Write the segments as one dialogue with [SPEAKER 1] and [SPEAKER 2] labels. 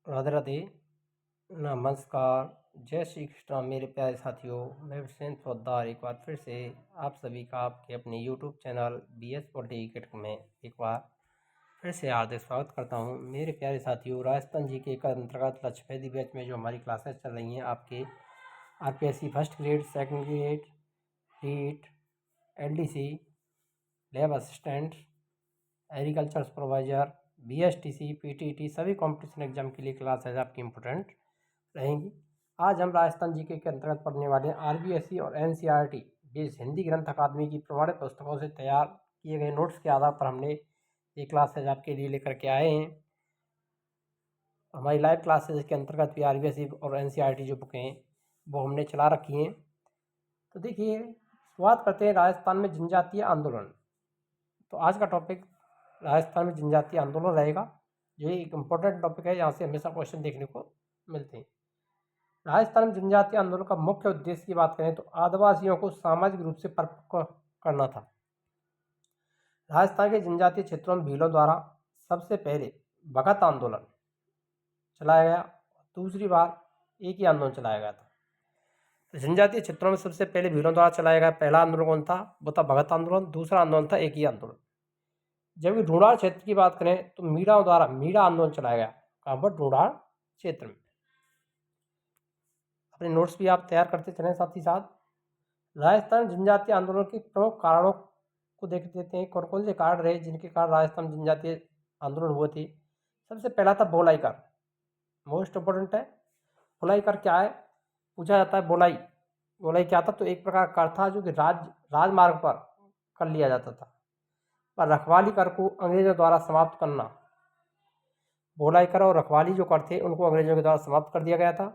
[SPEAKER 1] राधे राधे। नमस्कार। जय श्री कृष्ण मेरे प्यारे साथियों। मैं विश्वेंद्र पोद्दार एक बार फिर से आप सभी का आपके अपने यूट्यूब चैनल BS पॉलिटिकल में एक बार फिर से हार्दिक स्वागत करता हूं। मेरे प्यारे साथियों, राजस्थान जी के अंतर्गत लक्ष्यभेदी बैच में जो हमारी क्लासेस चल रही हैं आपके RPSC first grade, second grade, REET, LDC, lab assistant, agriculture supervisor, BSTC, PTT सभी कॉम्पिटिशन एग्जाम के लिए क्लासेज आपकी इम्पोर्टेंट रहेंगी। आज हम राजस्थान जीके के अंतर्गत पढ़ने वाले RBSE और NCERT बेस्ड हिंदी ग्रंथ अकादमी की प्रमाणित पुस्तकों से तैयार किए गए नोट्स के आधार पर हमने ये क्लासेज आपके लिए लेकर के आए हैं। हमारी लाइव क्लासेज के अंतर्गत भी RBSE और NCERT जो बुकें हैं वो हमने चला रखी हैं। तो देखिए, शुरुआत करते हैं राजस्थान में जनजातीय आंदोलन। तो आज का टॉपिक राजस्थान में जनजातीय आंदोलन रहेगा, जो एक इम्पोर्टेंट टॉपिक है, यहाँ से हमेशा क्वेश्चन देखने को मिलते हैं। राजस्थान में जनजातीय आंदोलन का मुख्य उद्देश्य की बात करें तो आदिवासियों को सामाजिक रूप से परिपक्व करना था। राजस्थान के जनजातीय क्षेत्रों में भीलों द्वारा सबसे पहले भगत आंदोलन चलाया गया। दूसरी बार एक ही आंदोलन चलाया गया था। तो जनजातीय क्षेत्रों में सबसे पहले भीलों द्वारा चलाया गया पहला आंदोलन कौन था? वो था भगत आंदोलन। दूसरा आंदोलन था एक ही आंदोलन। जबकि ढूंढाड़ क्षेत्र की बात करें तो मीणा द्वारा मीणा आंदोलन चलाया गया। कहाँ पर? ढूंढाड़ क्षेत्र में। अपने नोट्स भी आप तैयार करते चलें। साथ ही साथ राजस्थान जनजातीय आंदोलन के प्रमुख कारणों को देख लेते हैं। कौन कौन से कारण रहे जिनके कारण राजस्थान जनजातीय आंदोलन हुए थे। सबसे पहला था बोलाई कर। मोस्ट इंपोर्टेंट है। बोलाई कर क्या है, पूछा जाता है। बोलाई बोलाई क्या था? तो एक प्रकार का कर था जो कि राजमार्ग पर कर लिया जाता था। पर रखवाली कर को अंग्रेजों द्वारा समाप्त करना, बोलाई कर और रखवाली जो कर थे उनको अंग्रेजों के द्वारा समाप्त कर दिया गया था।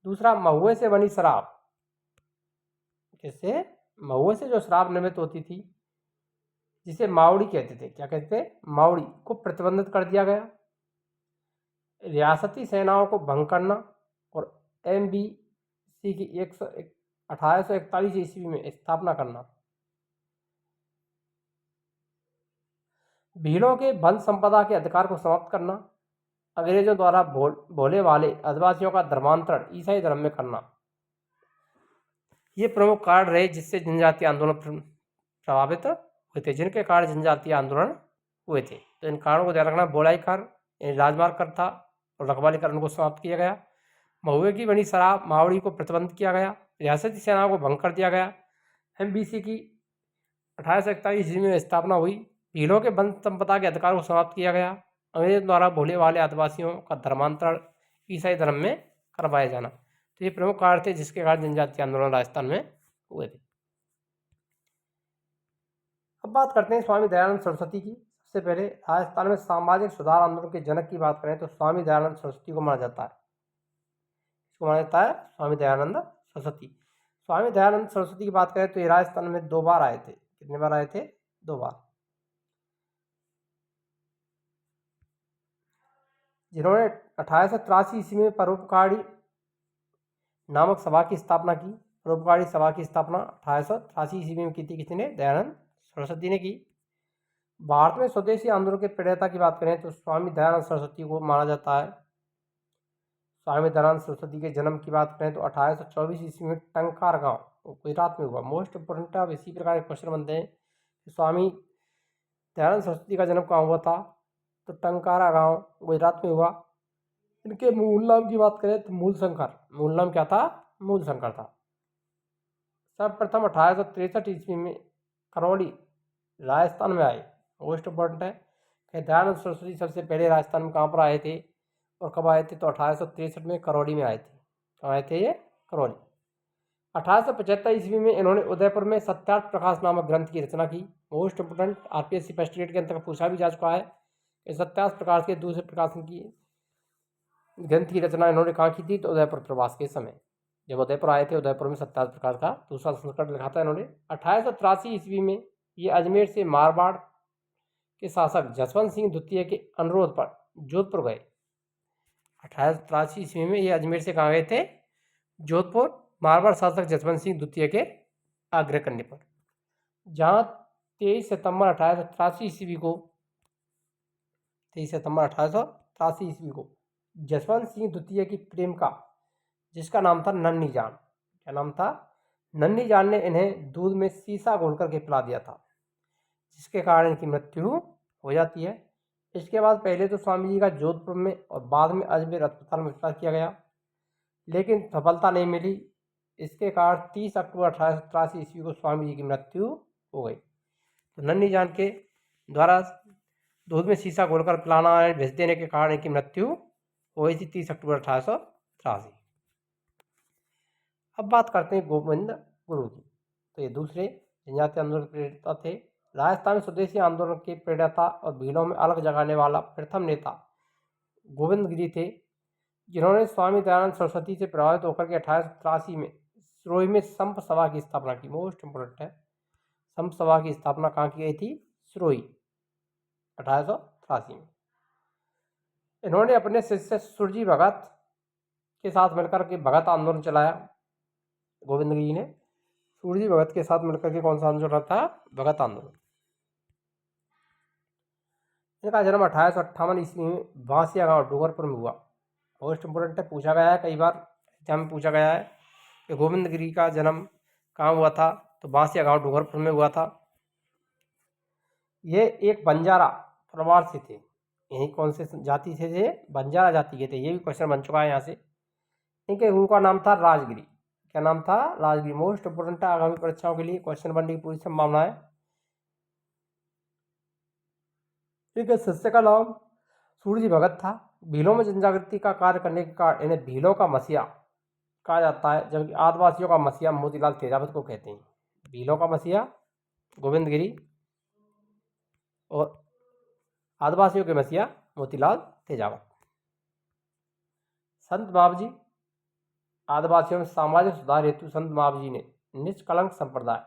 [SPEAKER 1] दूसरा, महुए से बनी शराब। जैसे महुए से जो शराब निर्मित होती थी जिसे मावड़ी कहते थे, क्या कहते थे? मावड़ी को प्रतिबंधित कर दिया गया। रियासती सेनाओं को भंग करना और MBC की 1841 ईस्वी में स्थापना करना। भीलों के वन संपदा के अधिकार को समाप्त करना। अंग्रेजों द्वारा भोले वाले आदिवासियों का धर्मांतरण ईसाई धर्म में करना। ये प्रमुख कारण रहे जिससे जनजातीय आंदोलन प्रभावित हुए थे, जिनके कारण जनजातीय आंदोलन हुए थे। तो इन कारणों को ध्यान रखना। बोलाई कर राजमार्ग कर था और रखवाली कर उनको समाप्त किया गया। महुए की बनी शराब मावड़ी को प्रतिबंधित किया गया। रियासती सेनाओं को भंग कर दिया गया। MBC की 1841 ईस्वी में स्थापना हुई। भीलों के वन संपदा के अधिकार को समाप्त किया गया। अंग्रेजों द्वारा भोले वाले आदिवासियों का धर्मांतरण ईसाई धर्म में करवाया जाना। तो ये प्रमुख कारण थे जिसके कारण जनजातीय आंदोलन राजस्थान में हुए थे। अब बात करते हैं स्वामी दयानंद सरस्वती की। सबसे पहले राजस्थान में सामाजिक सुधार आंदोलन के जनक की बात करें तो स्वामी दयानंद सरस्वती को माना जाता है। इसको माना जाता है स्वामी दयानंद सरस्वती। स्वामी दयानंद सरस्वती की बात करें तो ये राजस्थान में 2 बार आए थे। कितने बार आए थे? 2 बार। जिन्होंने 1883 ईस्वी में परोपकारी नामक सभा की स्थापना की। परोपकारी सभा की स्थापना 1883 ईस्वी में की थी। किसने? दयानंद सरस्वती ने की। भारत में स्वदेशी आंदोलन के प्रणेता की बात करें तो स्वामी दयानंद सरस्वती को माना जाता है। स्वामी दयानंद सरस्वती के जन्म की बात करें तो 1824 ईस्वी में टंकार गांव गुजरात में हुआ। मोस्ट इंपोर्टेंट है। अब इसी प्रकार के क्वेश्चन बनते हैं कि स्वामी दयानंद सरस्वती का जन्म कहाँ हुआ था? तो टंकारा गांव गुजरात में हुआ। इनके मूल नाम की बात करें तो मूलशंकर। मूल नाम क्या था? मूलशंकर था। सर्वप्रथम 1863 ईस्वी में करौली राजस्थान में आए। मोस्ट इंपॉर्टेंट है कि दयानंद सरस्वती सबसे पहले राजस्थान में कहाँ पर आए थे और कब आए थे? तो 1863 में करौली में आए थे। कहाँ आए थे ये? करौली। 1875 ईस्वी में इन्होंने उदयपुर में सत्यार्थ प्रकाश नामक ग्रंथ की रचना की। Most important, RPSC first grade के अंतर्गत पूछा भी जा चुका है कि सत्यार्थ प्रकाश के दूसरे प्रकाशन की ग्रंथ की रचना इन्होंने कहाँ की थी? तो उदयपुर प्रवास के समय जब उदयपुर आए थे, उदयपुर में सत्यार्थ प्रकाश का दूसरा संस्करण लिखा था इन्होंने। 1883 ईस्वी में ये अजमेर से मारवाड़ के शासक जसवंत सिंह द्वितीय के अनुरोध पर जोधपुर गए। 1883 ईस्वी में ये अजमेर से कहाँ गए थे? जोधपुर, मारवाड़ शासक जसवंत सिंह द्वितीय के आग्रह करने पर। जहाँ 23 सितंबर 1883 ईस्वी को जसवंत सिंह द्वितीय की प्रेमिका, जिसका नाम था नन्ही जान। क्या नाम था? नन्ही जान ने इन्हें दूध में शीशा घोल करके पिला दिया था, जिसके कारण इनकी मृत्यु हो जाती है। इसके बाद पहले तो स्वामी जी का जोधपुर में और बाद में अजमेर अस्पताल में उपचार किया गया, लेकिन सफलता नहीं मिली। इसके कारण 30 अक्टूबर 1883 ईस्वी को स्वामी जी की मृत्यु हो गई। तो नन्ही जान के द्वारा दूध में शीशा घोलकर पिलाना भेज देने के कारण इनकी मृत्यु हो गई थी 30 अक्टूबर 1883। अब बात करते हैं गोविंद गुरु की। तो ये दूसरे जनजातीय आंदोलन के प्रेरता थे। राजस्थान में स्वदेशी आंदोलन के प्रेरता और भीलों में अलग जगाने वाला प्रथम नेता गोविंद गिरी थे, जिन्होंने स्वामी दयानंद सरस्वती से प्रभावित होकर के 1883 में सिरोही में संप सभा की स्थापना की। मोस्ट इंपोर्टेंट है, संप सभा की स्थापना कहाँ की गई थी? सिरोही, 1883 में। इन्होंने अपने शिष्य सुरजी भगत के साथ मिलकर के भगत आंदोलन चलाया। गोविंद गिरी ने सूरजी भगत के साथ मिलकर के कौन सा आंदोलन था? भगत आंदोलन। इनका जन्म 1858 ईस्वी में बांसिया गांव डूंगरपुर में हुआ। मोस्ट इंपोर्टेंट है, पूछा गया है कई बार एग्जाम में पूछा गया है कि गोविंद गिरी का जन्म कहाँ हुआ था? तो बांसिया गांव डूंगरपुर में हुआ था। ये एक बंजारा परिवार से थे। यही कौन से जाति से थे? बंजारा जाति के थे। ये भी क्वेश्चन बन चुका है यहाँ से। इनके गुरु का नाम था राजगिरी। क्या नाम था? राजगिरी। मोस्ट इंपोर्टेंट है, आगामी परीक्षाओं के लिए क्वेश्चन बनने की पूरी संभावना है। इनके शिष्य का नाम सूरजी भगत था। भीलों में जनजागृति का कार्य करने के कारण इन्हें भीलों का मसीहा कहा जाता है, जबकि आदिवासियों का मसीहा मोतीलाल तेजावत को कहते हैं। भीलों का मसीहा गोविंद गिरी और आदिवासियों के मसीहा मोतीलाल तेजावत। संत बाबूजी, आदिवासियों में सामाजिक सुधार हेतु संत बाबूजी ने निष्कलंक संप्रदाय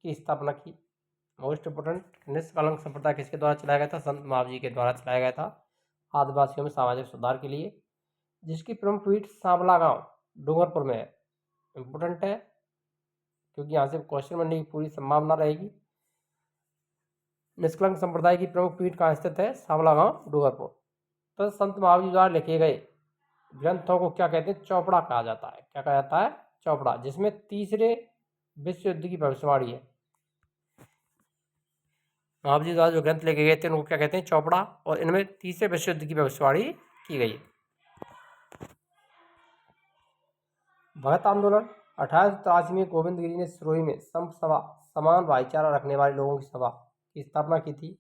[SPEAKER 1] की स्थापना की। मोस्ट इंपोर्टेंट, निष्कलंक संप्रदाय किसके द्वारा चलाया गया था? संत बाबूजी के द्वारा चलाया गया था आदिवासियों में सामाजिक सुधार के लिए, जिसकी प्रमुख पीठ सांवला गांव डूंगरपुर में है। इंपोर्टेंट है क्योंकि यहाँ से क्वेश्चन बनने की पूरी संभावना रहेगी। निष्कलंक संप्रदाय की प्रमुख पीठ कहाँ स्थित है? सांवला गांव डूंगरपुर। तो संत बाबूजी द्वारा लिखे गए ग्रंथों को क्या कहते हैं? चौपड़ा कहा जाता है। क्या कहा जाता है? चौपड़ा, जिसमें तीसरे विश्व युद्ध की भविष्यवाणी है। बाबूजी द्वारा जो ग्रंथ लिखे गए थे उनको क्या कहते हैं? चौपड़ा। और इनमें तीसरे विश्व युद्ध की भविष्यवाणी की गई है। भगत आंदोलन 1883 में गोविंद गिरी ने सिरोही में संप सभा, समान भाईचारा रखने वाले लोगों की सभा की स्थापना की थी।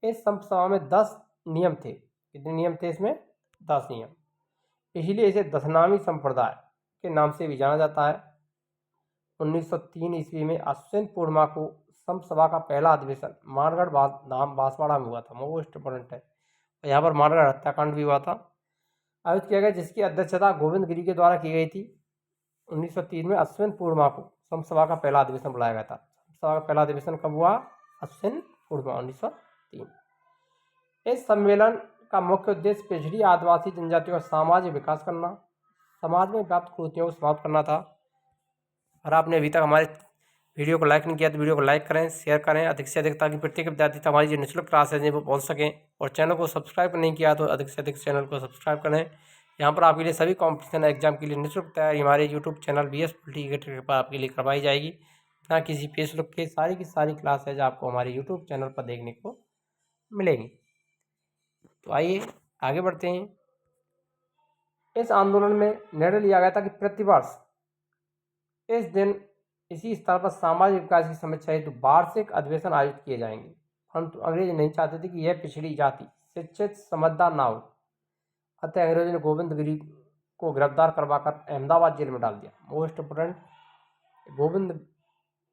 [SPEAKER 1] इस संप सभा में 10 नियम थे। कितने नियम थे इसमें? 10 नियम। इसलिए इसे दशनामी संप्रदाय के नाम से भी जाना जाता है। 1903 ईस्वी में अश्विन पूर्णिमा को संप सभा का पहला अधिवेशन मानगढ़ धाम बांसवाड़ा में हुआ था। मोस्ट इंपोर्टेंट है, यहाँ पर मानगढ़ हत्याकांड भी हुआ था, आयोजित किया गया, जिसकी अध्यक्षता गोविंद गिरी के द्वारा की गई थी। 1903 में अश्विन पूर्णिमा को संप सभा का पहला अधिवेशन बुलाया गया था। संप सभा का पहला अधिवेशन कब हुआ? अश्विन पूर्णिमा 1903। इस सम्मेलन का मुख्य उद्देश्य पिछड़ी आदिवासी जनजातियों का सामाजिक विकास करना, समाज में व्याप्त कुरीतियों को समाप्त करना था। और आपने अभी तक हमारे वीडियो को लाइक नहीं किया तो वीडियो को लाइक करें, शेयर करें अधिक से अधिक, ताकि प्रत्येक विद्यार्थी तक हमारी जो निःशुल्क क्लास है वो पहुँच सकें। और चैनल को सब्सक्राइब नहीं किया तो अधिक से अधिक चैनल को सब्सक्राइब करें। यहाँ पर आपके लिए सभी कॉम्पिटिशन एग्जाम के लिए निःशुल्क तैयारी हमारे यूट्यूब चैनल BS पॉलिटिकल पर आपके लिए करवाई जाएगी, ना किसी फेसबुक के। सारी की सारी क्लासेज आपको हमारे यूट्यूब चैनल पर देखने को मिलेंगी। तो आइए आगे बढ़ते हैं। इस आंदोलन में निर्णय लिया गया था कि प्रतिवर्ष इस दिन इसी स्थल पर सामाजिक विकास की समीक्षा हेतु वार्षिक अधिवेशन आयोजित किए जाएंगे। परंतु अंग्रेज नहीं चाहते थे कि यह पिछड़ी जाति शिक्षित समझदार ना हो, अतः अंग्रेजों ने गोविंद गिरी को गिरफ्तार करवाकर अहमदाबाद जेल में डाल दिया। मोस्ट इंपोर्टेंट, गोविंद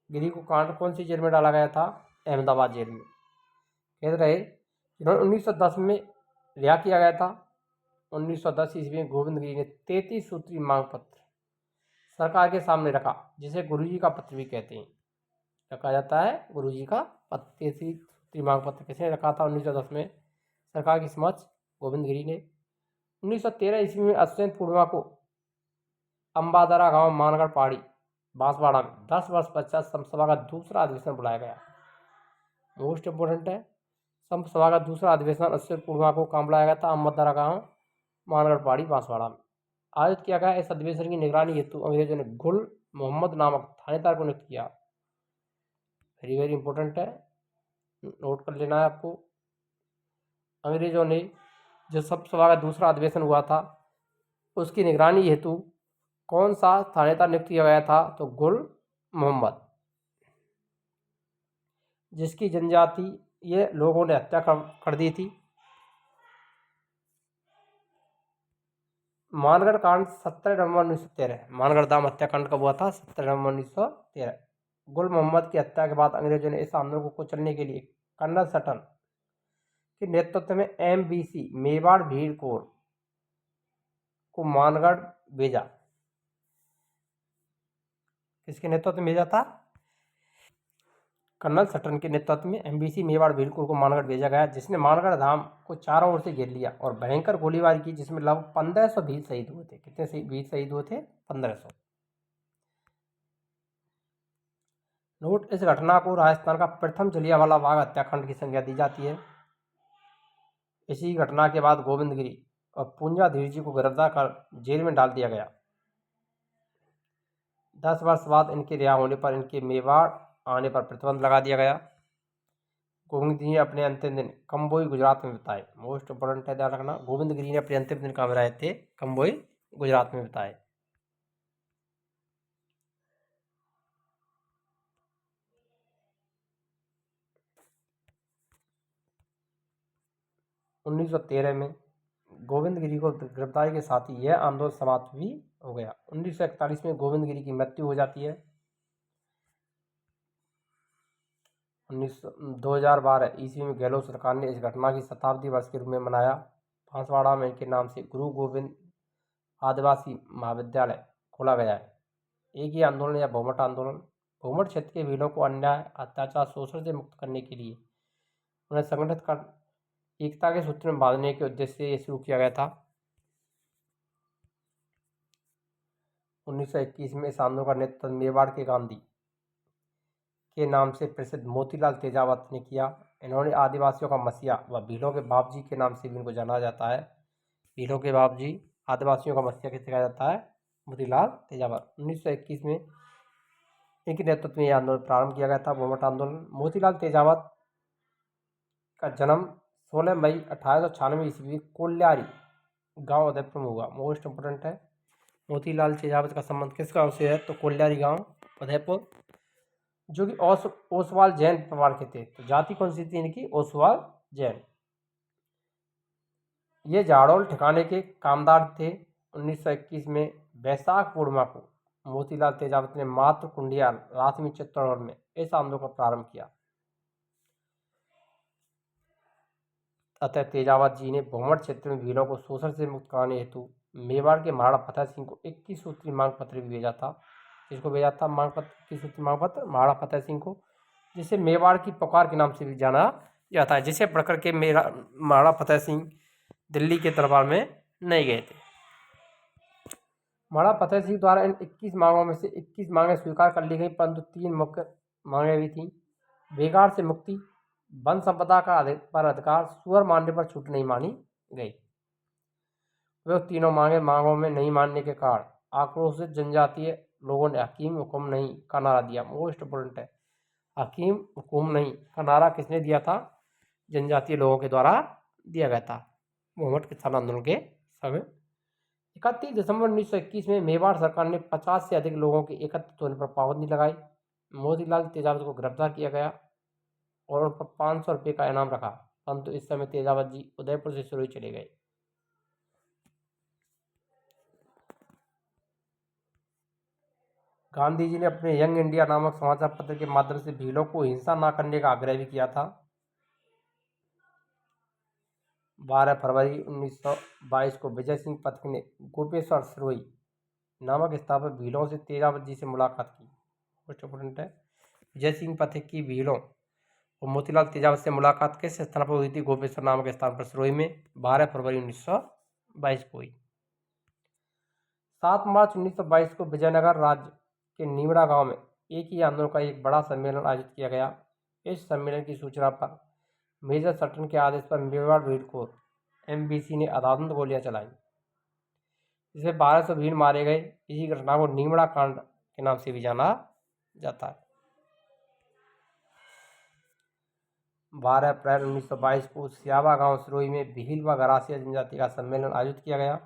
[SPEAKER 1] गिरी को कौन सी जेल में डाला गया था? अहमदाबाद जेल में। कह रहे जिन्होंने 1910 में रिहा किया गया था। 1910 ईस्वी में गोविंद गिरी ने 33 सूत्री मांग पत्र सरकार के सामने रखा, जिसे गुरुजी का पत्र भी कहते हैं। क्या कहा जाता है? गुरुजी का पत्र। 33 सूत्री मांग पत्र किसने रखा था 1910 में सरकार के समक्ष? गोविंद गिरी ने। 1913 ईस्वी में अश्विन पूर्णिमा को अंबादरा गांव मानगढ़ पहाड़ी बांसवाड़ा में 10 वर्ष पश्चात संप सभा का दूसरा अधिवेशन बुलाया गया। मोस्ट इंपोर्टेंट है, संप सभा का दूसरा अधिवेशन अश्विन पूर्णिमा को कहाँ बुलाया गया था? अंबादरा गांव मानगढ़ पहाड़ी बांसवाड़ा में आयोजित किया गया। इस अधिवेशन की निगरानी हेतु अंग्रेजों ने गुल मोहम्मद नामक थानेदार को नियुक्त किया। वेरी वेरी इंपॉर्टेंट है, नोट कर लेना है आपको। अंग्रेजों ने जो सभा का दूसरा अधिवेशन हुआ था उसकी निगरानी हेतु कौन सा थानेदार नियुक्त किया गया था? तो गुल मोहम्मद, जिसकी जनजाति ये लोगों ने हत्या कर दी थी। मानगढ़ कांड 17 नवंबर 1913। मानगढ़ दाम हत्याकांड कब हुआ था? 17 नवंबर 1913। गुल मोहम्मद की हत्या के बाद अंग्रेजों ने इस आंदोलन को कुचलने के लिए कर्नल सटन के नेतृत्व में MBC मेवाड़ भीड़ कोर को मानगढ़ भेजा। किसके नेतृत्व में भेजा था? कर्नल सटन के नेतृत्व में MBC मेवाड़ भीड़ कोर को मानगढ़ भेजा गया, जिसने मानगढ़ धाम को चारों ओर से घेर लिया और भयंकर गोलीबारी की, जिसमें लगभग 1500 भील शहीद हुए थे। कितने भील शहीद हुए थे? 1500। नोट, इस घटना को राजस्थान का प्रथम जलियांवाला बाग हत्याकांड की संज्ञा दी जाती है। इसी घटना के बाद गोविंदगिरी और पूंजाधीर जी को गिरफ्तार कर जेल में डाल दिया गया। 10 वर्ष बाद इनके रिहा होने पर इनके मेवाड़ आने पर प्रतिबंध लगा दिया गया। गोविंदगिरी ने अपने अंतिम दिन कंबोई गुजरात में बिताए। मोस्ट इंपोर्टेंट है, ध्यान रखना। गोविंदगिरी ने अपने अंतिम दिन कहाँ रहे थे? कंबोई गुजरात में बिताए। उन्नीस सौ 13 में गोविंदगिरी को गिरफ्तारी के साथ ही यह आंदोलन समाप्त भी हो गया। 1941 में गोविंदगिरी की मृत्यु हो जाती है। 2012 ईस्वी में गहलोत सरकार ने इस घटना की शताब्दी वर्ष के रूप में मनाया। बांसवाड़ा में इनके नाम से गुरु गोविंद आदिवासी महाविद्यालय खोला गया है। एक ही आंदोलन या भूमट आंदोलन, भूमट क्षेत्र के भीलों को अन्याय, अत्याचार, शोषण से मुक्त करने के लिए उन्हें संगठित कर एकता के सूत्र में बांधने के उद्देश्य से ये शुरू किया गया था। 1921 में इस आंदोलन का नेतृत्व मेवाड़ के गांधी के नाम से प्रसिद्ध मोतीलाल तेजावत ने किया। इन्होंने आदिवासियों का मसीहा व भीलों के बापजी के नाम से भी इनको जाना जाता है। भीलों के बापजी, आदिवासियों का मसीहा किसे कहा जाता है? मोतीलाल तेजावत। 1921 में इनके नेतृत्व में यह आंदोलन प्रारंभ किया गया था, भूमट आंदोलन। मोतीलाल तेजावत का जन्म 16 मई 1896 ईस्वी कोल्यारी गांव उदयपुर में हुआ। मोस्ट इंपोर्टेंट है, मोतीलाल तेजावत का संबंध किस गांव से है? तो कोल्यारी गांव उदयपुर, जो कि ओसवाल जैन परिवार के थे। तो जाति कौन सी थी इनकी? ओसवाल जैन। ये जाड़ोल ठिकाने के कामदार थे। 1921 में बैसाख पूर्णिमा को मोतीलाल तेजावत ने मातृ कुंडिया रासमी चित्तौड़गढ़ में इस आंदोलन का प्रारंभ किया। अतः तेजावत जी ने भूमट क्षेत्र में भीलों को शोषण से मुक्त कराने हेतु मेवाड़ के महाराणा फतेह सिंह को 21 सूत्री मांग पत्र भी भेजा था। जिसको भेजा था मांग पत्र? 21 सूत्री मांग पत्र महाराणा फतेह सिंह को, जिसे मेवाड़ की पुकार के नाम से भी जाना जाता है, जिसे पढ़कर के महाराणा फतेह सिंह दिल्ली के दरबार में नहीं गए थे। महाराणा फतेह सिंह द्वारा इन 21 मांगों में से 21 मांगें स्वीकार कर ली गई, परंतु 3 मुख्य मांगें भी थीं। बेगार से मुक्ति, वन संपदा का अधिकार, सुअर मारने पर छूट नहीं मानी गई। वे तीनों मांगों में नहीं मानने के कारण आक्रोशित जनजातीय लोगों ने हकीम हुकुम नहीं का नारा दिया। मोस्ट इंपोर्टेंट है, हकीम हुकुम नहीं का नारा किसने दिया था? जनजातीय लोगों के द्वारा दिया गया था भूमट किसान आंदोलन के समय। 31 दिसंबर 1921 में मेवाड़ सरकार ने 50 से अधिक लोगों के एकत्रित होने पर पाबंदी लगाई। मोतीलाल तेजावत को गिरफ्तार किया गया और उन पर 500 रुपये का इनाम रखा, परंतु इस समय तेजावत जी उदयपुर से सिरोही चले गए। गांधी जी ने अपने यंग इंडिया नामक समाचार पत्र के माध्यम से भीलों को हिंसा न करने का आग्रह भी किया था। 12 फरवरी 1922 को विजय सिंह पथिक ने गोपेश्वर सिरोही नामक स्थान पर भीलों से तेजावत जी से मुलाकात की। मोस्ट इंपोर्टेंट है, विजय सिंह पथिक की भीलों और मोतीलाल तेजावत से मुलाकात किस स्थान पर हुई थी? गोपेश्वर नामक स्थान पर सिरोही में 12 फरवरी 1922 को हुई। 7 मार्च 1922 को विजयनगर राज्य के नीमड़ा गांव में एक ही आंदोलन का एक बड़ा सम्मेलन आयोजित किया गया। इस सम्मेलन की सूचना पर मेजर सटन के आदेश पर मेवाड़ भीड़ कोर MBC ने आधाधुंध गोलियां चलाई। जिसमें 1200 भीड़ मारे गए। इसी घटना को नीमड़ा कांड के नाम से भी जाना जाता है। 12 अप्रैल 1922 को सियावा गांव सिरोही में भील व गरासिया जनजाति का सम्मेलन आयोजित किया गया।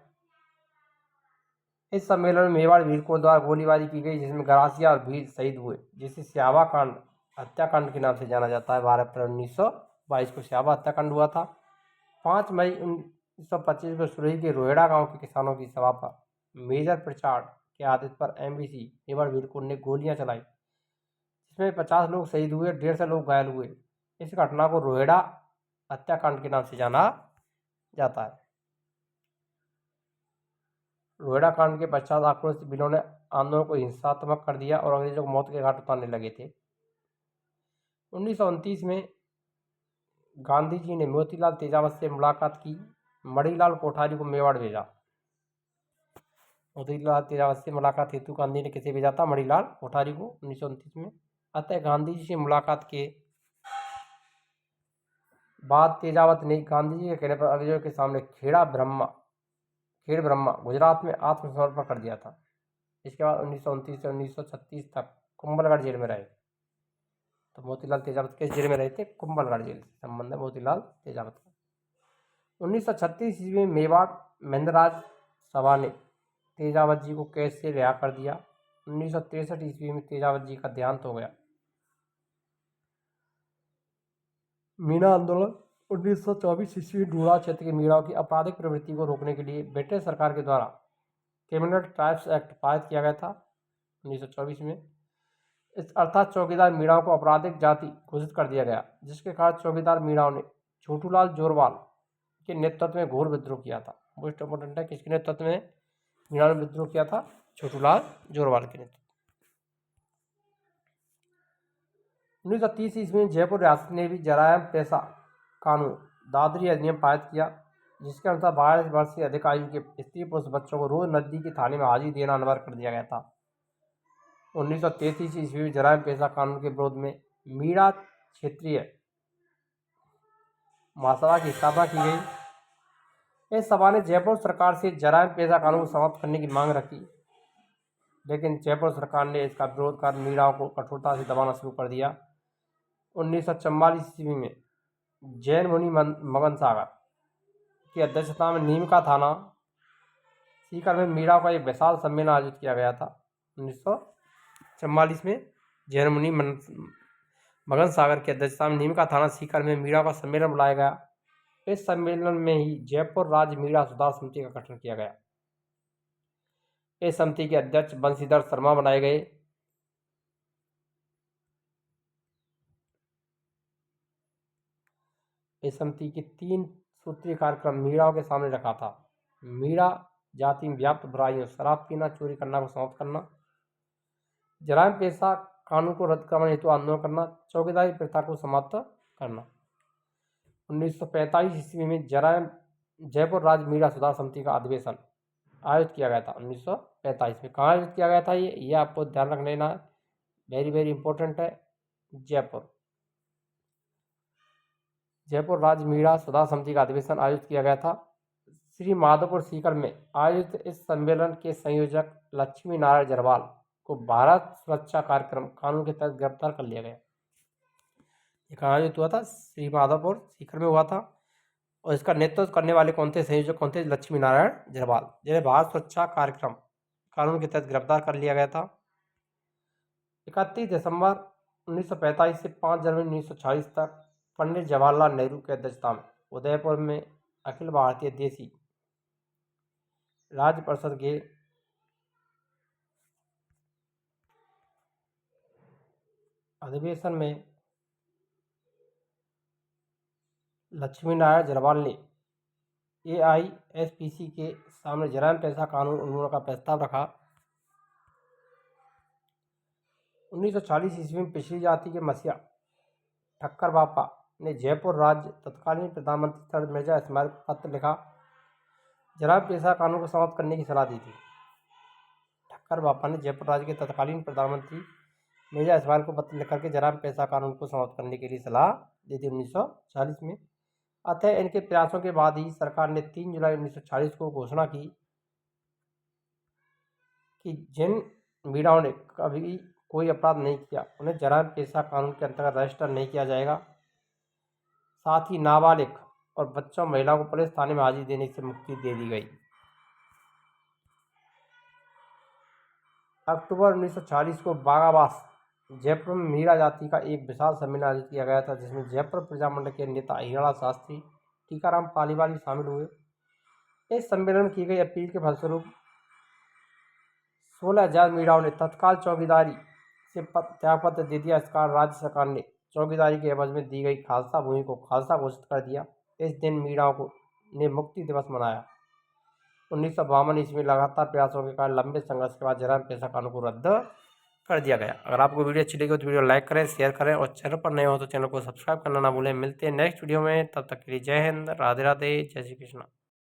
[SPEAKER 1] इस सम्मेलन में मेवाड़ भीलकों द्वारा गोलीबारी की गई, जिसमें गरासिया और भील शहीद हुए, जिसे सियावा कांड हत्याकांड के नाम से जाना जाता है। 12 अप्रैल 1922 को सियावा हत्याकांड हुआ था। 5 मई 1925 को सुरही के रोहेड़ा गांव के किसानों की सभा पर मेजर प्रचार्ड के आदेश पर एमबीसी मेवाड़ भीलकों ने गोलियां चलाई, जिसमें 50 लोग शहीद हुए, 150 लोग घायल हुए। इस घटना को रोहेड़ा हत्याकांड के नाम से जाना जाता है। रोहेड़ा कांड के पश्चात आक्रोशित भीलों ने आंदोलन को हिंसात्मक कर दिया और अंग्रेजों को मौत के घाट उतारने लगे थे। 1929 में गांधी जी ने मोतीलाल तेजावत से मुलाकात की। मणिलाल कोठारी को मेवाड़ भेजा। मोतीलाल तेजावत से मुलाकात हेतु गांधी ने किसे भेजा था? मणिलाल कोठारी को 1929 में। अतः गांधी जी से मुलाकात के बाद तेजावत ने गांधी जी के कहने पर अंग्रेजों के सामने खेड़ ब्रह्मा गुजरात में आत्मसमर्पण कर दिया था। इसके बाद 1929 से 1936 तक कुंभलगढ़ जेल में रहे। तो मोतीलाल तेजावत किस जेल में रहे थे? कुंभलगढ़ जेल से संबंध है मोतीलाल तेजावत का। 1936 ईस्वी में मेवाड़ महेंद्रराज सभा ने तेजावत जी को कैद से रिहा कर दिया। 1963 ईस्वी में तेजावत जी का देहांत हो गया। मीणा आंदोलन 1924 ईस्वी में डूरा क्षेत्र के मीणाओं की आपराधिक प्रवृत्ति को रोकने के लिए ब्रिटिश सरकार के द्वारा क्रिमिनल ट्राइब्स एक्ट पारित किया गया था 1924 में। इस अर्थात चौकीदार मीणाओं को आपराधिक जाति घोषित कर दिया गया, जिसके कारण चौकीदार मीणाओं ने छोटूलाल जोरवाल के नेतृत्व में घोर विद्रोह किया था। मोस्ट इंपोर्टेंट है, किसके नेतृत्व में मीणा ने विद्रोह किया था? छोटूलाल जोरवाल के नेतृत्व। 1930 ईस्वी में जयपुर रियासत ने भी जरायम पेशा कानून दादरी अधिनियम पारित किया, जिसके अनुसार 12 वर्ष से अधिक आयु के स्त्री पुरुष बच्चों को रोज नजदीकी थाने में हाजिरी देना अनिवार्य कर दिया गया था। 1933 ईस्वी में जरायम पेशा कानून के विरोध में मीणा क्षेत्रीय महासभा की स्थापना की गई। इस सभा ने जयपुर सरकार से जरायम पेशा कानून को समाप्त करने की मांग रखी, लेकिन जयपुर सरकार ने इसका विरोध कर मीणाओं को कठोरता से दबाना शुरू कर दिया। 1944 ईस्वी में जैन मुनि मगन सागर की अध्यक्षता में नीम का थाना सीकर में मीणा का एक विशाल सम्मेलन आयोजित किया गया था। 1944 में जैन मुनि मगन सागर की अध्यक्षता में नीम का थाना सीकर में मीणा का सम्मेलन बुलाया गया। इस सम्मेलन में ही जयपुर राज्य मीणा सुधार समिति का गठन किया गया। इस समिति के अध्यक्ष बंशीधर शर्मा बनाए गए। इस समिति के 3 सूत्रीय कार्यक्रम मीणाओं के सामने रखा था। मीणा जाति में व्याप्त बुराइयों, शराब पीना, चोरी करना को समाप्त करना, जरायम पेशा कानून को रद्द करने हेतु आंदोलन करना, चौकीदारी प्रथा को समाप्त करना। 1945 ईस्वी में जयपुर राज्य मीणा सुधार समिति का अधिवेशन आयोजित किया गया था। 1945 में कहाँ आयोजित किया गया था? ये आपको ध्यान रख लेना है, वेरी वेरी इंपॉर्टेंट है। जयपुर राज्य मीणा सुधार समिति का अधिवेशन आयोजित किया गया था। श्री माधोपुर सीकर में आयोजित इस सम्मेलन के संयोजक लक्ष्मी नारायण जरवाल को भारत सुरक्षा कार्यक्रम कानून के तहत गिरफ्तार कर लिया गया। ये कहाँ आयोजित हुआ था? श्री माधोपुर सीकर में हुआ था। और इसका नेतृत्व करने वाले कौन थे? संयोजक कौन थे? लक्ष्मी नारायण जरवाल, जिन्हें भारत सुरक्षा कार्यक्रम कानून के तहत गिरफ्तार कर लिया गया था। 31 दिसंबर 1945 से 5 जनवरी 1946 तक पंडित जवाहरलाल नेहरू की अध्यक्षता में उदयपुर में अखिल भारतीय देसी राज्य परिषद के अधिवेशन में लक्ष्मी नारायण जरवाल ने AISPC के सामने जरायम पेशा कानून उन्मूलन का प्रस्ताव रखा। 1940 ईस्वी में पिछड़ी जाति के मसीहा ठक्कर बापा ने जयपुर राज्य तत्कालीन प्रधानमंत्री सर मिर्जा इस्माइल को पत्र लिखा, जरायम पेशा कानून को समाप्त करने की सलाह दी थी। ठक्कर बापा ने जयपुर राज्य के तत्कालीन प्रधानमंत्री मिर्जा इस्माइल को पत्र लिख करके जरायम पेशा कानून को समाप्त करने के लिए सलाह दी थी 1940 में। अतः इनके प्रयासों के बाद ही सरकार ने 3 जुलाई 1940 को घोषणा की कि जिन मीडियाओं ने कभी कोई अपराध नहीं किया उन्हें जराइम पेशा कानून के अंतर्गत रजिस्टर नहीं किया जाएगा। साथ ही नाबालिग और बच्चों महिलाओं को पुलिस थाने में हाजिरी देने से मुक्ति दे दी गई। अक्टूबर 1940 को बागाबास जयपुर में मीरा जाति का एक विशाल सम्मेलन आयोजित किया गया था, जिसमें जयपुर प्रजामंडल के नेता हिराणा शास्त्री, टीकाराम पालीवाल शामिल हुए। इस सम्मेलन में की गई अपील के फलस्वरूप 16,000 मीराओं ने तत्काल चौकीदारी से त्यागपत्र दे दिया। इस कारण राज्य सरकार ने चौकीदारी के एवज में दी गई खालसा भूमि को खालसा घोषित कर दिया। इस दिन मीराओं ने मुक्ति दिवस मनाया। 1952 ईस्वी में लगातार प्रयासों के कारण लंबे संघर्ष के बाद जराइम पेशा कानून को रद्द कर दिया गया। अगर आपको वीडियो अच्छी लगी तो वीडियो लाइक करें, शेयर करें और चैनल पर नए हो तो चैनल को सब्सक्राइब करना ना भूलें। मिलते हैं नेक्स्ट वीडियो में, तब तक के लिए जय हिंद, राधे राधे, जय श्री कृष्ण।